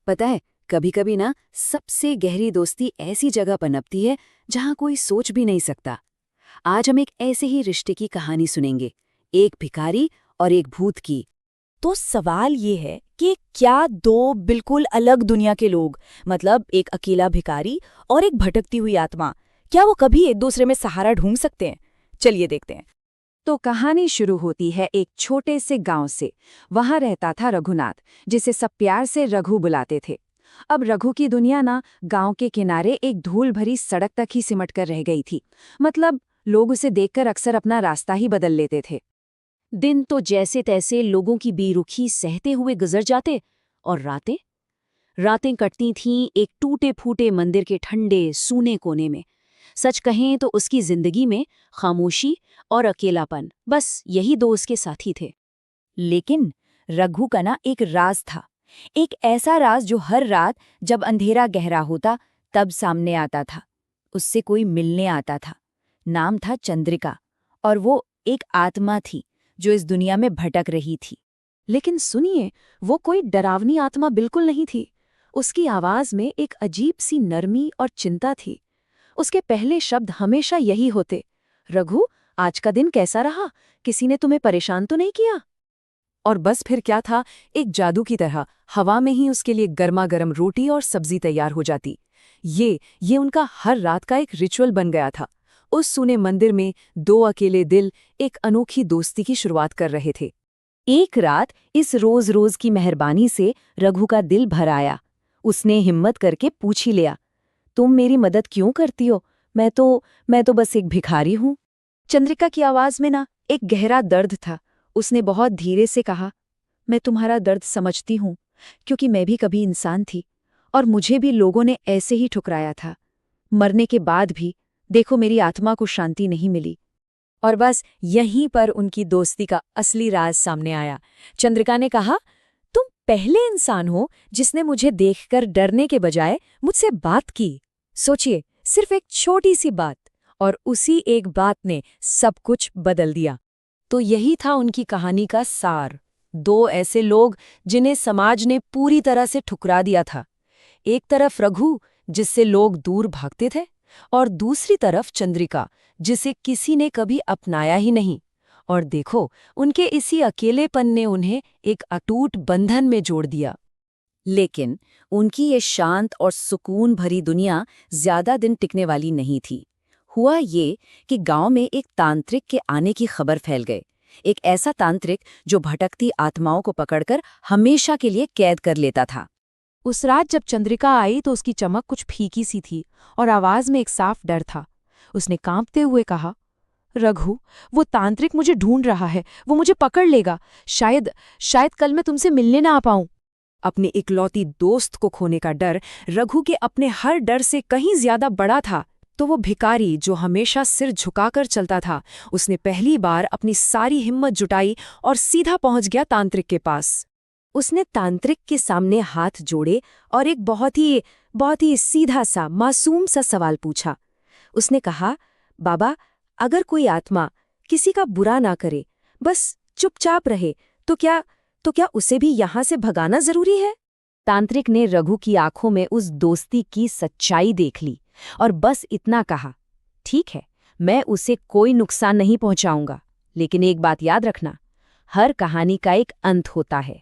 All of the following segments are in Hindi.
पता है, कभी कभी ना सबसे गहरी दोस्ती ऐसी जगह पनपती है जहां कोई सोच भी नहीं सकता। आज हम एक ऐसे ही रिश्ते की कहानी सुनेंगे, एक भिखारी और एक भूत की। तो सवाल ये है कि क्या दो बिल्कुल अलग दुनिया के लोग, मतलब एक अकेला भिखारी और एक भटकती हुई आत्मा, क्या वो कभी एक दूसरे में सहारा ढूंढ सकते हैं? चलिए देखते हैं। तो कहानी शुरू होती है एक छोटे से गांव से। वहां रहता था रघुनाथ, जिसे सब प्यार से रघु बुलाते थे। अब रघु की दुनिया ना गांव के किनारे एक धूल भरी सड़क तक ही सिमट कर रह गई थी। मतलब लोग उसे देखकर अक्सर अपना रास्ता ही बदल लेते थे। दिन तो जैसे तैसे लोगों की बेरुखी सहते हुए गुजर जाते, और रातें रातें कटती थीं एक टूटे फूटे मंदिर के ठंडे सूने कोने में। सच कहें तो उसकी जिंदगी में खामोशी और अकेलापन, बस यही दो उसके साथी थे। लेकिन रघु का ना एक राज था, एक ऐसा राज जो हर रात जब अंधेरा गहरा होता तब सामने आता था। उससे कोई मिलने आता था। नाम था चंद्रिका, और वो एक आत्मा थी जो इस दुनिया में भटक रही थी। लेकिन सुनिए, वो कोई डरावनी आत्मा बिल्कुल नहीं थी। उसकी आवाज में एक अजीब सी नरमी और चिंता थी। उसके पहले शब्द हमेशा यही होते, रघु, आज का दिन कैसा रहा? किसी ने तुम्हें परेशान तो नहीं किया? और बस फिर क्या था, एक जादू की तरह हवा में ही उसके लिए गर्मा गर्म रोटी और सब्जी तैयार हो जाती। ये उनका हर रात का एक रिचुअल बन गया था। उस सूने मंदिर में दो अकेले दिल एक अनोखी दोस्ती की शुरुआत कर रहे थे। एक रात इस रोज रोज की मेहरबानी से रघु का दिल भर आया। उसने हिम्मत करके पूछ ही लिया, तुम मेरी मदद क्यों करती हो? मैं तो बस एक भिखारी हूं। चंद्रिका की आवाज में ना एक गहरा दर्द था। उसने बहुत धीरे से कहा, मैं तुम्हारा दर्द समझती हूँ, क्योंकि मैं भी कभी इंसान थी और मुझे भी लोगों ने ऐसे ही ठुकराया था। मरने के बाद भी देखो, मेरी आत्मा को शांति नहीं मिली। और बस यहीं पर उनकी दोस्ती का असली राज सामने आया। चंद्रिका ने कहा, तुम पहले इंसान हो जिसने मुझे देखकर डरने के बजाय मुझसे बात की। सोचिए, सिर्फ एक छोटी सी बात, और उसी एक बात ने सब कुछ बदल दिया। तो यही था उनकी कहानी का सार। दो ऐसे लोग जिन्हें समाज ने पूरी तरह से ठुकरा दिया था। एक तरफ रघु, जिससे लोग दूर भागते थे, और दूसरी तरफ चंद्रिका, जिसे किसी ने कभी अपनाया ही नहीं। और देखो, उनके इसी अकेलेपन ने उन्हें एक अटूट बंधन में जोड़ दिया। लेकिन उनकी ये शांत और सुकून भरी दुनिया ज्यादा दिन टिकने वाली नहीं थी। हुआ ये कि गांव में एक तांत्रिक के आने की खबर फैल गई। एक ऐसा तांत्रिक जो भटकती आत्माओं को पकड़कर हमेशा के लिए कैद कर लेता था। उस रात जब चंद्रिका आई तो उसकी चमक कुछ फीकी सी थी और आवाज में एक साफ डर था। उसने कांपते हुए कहा, रघु, वो तांत्रिक मुझे ढूंढ रहा है, वो मुझे पकड़ लेगा। शायद कल मैं तुमसे मिलने ना आ पाऊं। अपनी इकलौती दोस्त को खोने का डर रघु के अपने हर डर से कहीं ज्यादा बड़ा था। तो वो भिखारी जो हमेशा सिर झुकाकर चलता था, उसने पहली बार अपनी सारी हिम्मत जुटाई और सीधा पहुंच गया तांत्रिक के पास। उसने तांत्रिक के सामने हाथ जोड़े और एक बहुत ही सीधा सा मासूम सा सवाल पूछा। उसने कहा, बाबा, अगर कोई आत्मा किसी का बुरा ना करे, बस चुपचाप रहे, तो क्या उसे भी यहां से भगाना जरूरी है? तांत्रिक ने रघु की आंखों में उस दोस्ती की सच्चाई देख ली और बस इतना कहा, ठीक है, मैं उसे कोई नुकसान नहीं पहुंचाऊंगा, लेकिन एक बात याद रखना, हर कहानी का एक अंत होता है।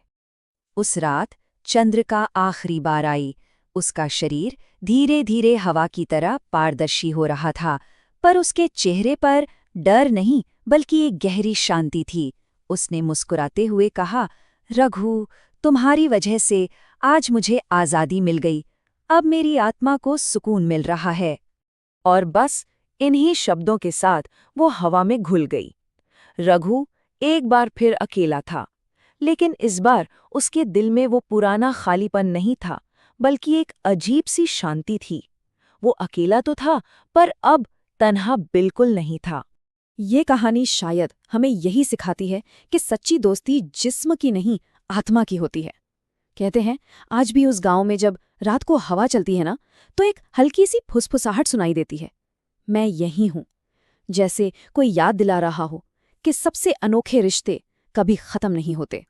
उस रात चंद्रिका आखिरी बार आई। उसका शरीर धीरे धीरे हवा की तरह पारदर्शी हो रहा था, पर उसके चेहरे पर डर नहीं बल्कि एक गहरी शांति थी। उसने मुस्कुराते हुए कहा, रघु, तुम्हारी वजह से आज मुझे आज़ादी मिल गई। अब मेरी आत्मा को सुकून मिल रहा है। और बस इन्हीं शब्दों के साथ वो हवा में घुल गई। रघु एक बार फिर अकेला था, लेकिन इस बार उसके दिल में वो पुराना खालीपन नहीं था, बल्कि एक अजीब सी शांति थी। वो अकेला तो था, पर अब तन्हा बिल्कुल नहीं था। ये कहानी शायद हमें यही सिखाती है कि सच्ची दोस्ती जिस्म की नहीं, आत्मा की होती है। कहते हैं, आज भी उस गांव में जब रात को हवा चलती है ना, तो एक हल्की सी फुसफुसाहट सुनाई देती है, मैं यही हूं। जैसे कोई याद दिला रहा हो कि सबसे अनोखे रिश्ते कभी खत्म नहीं होते।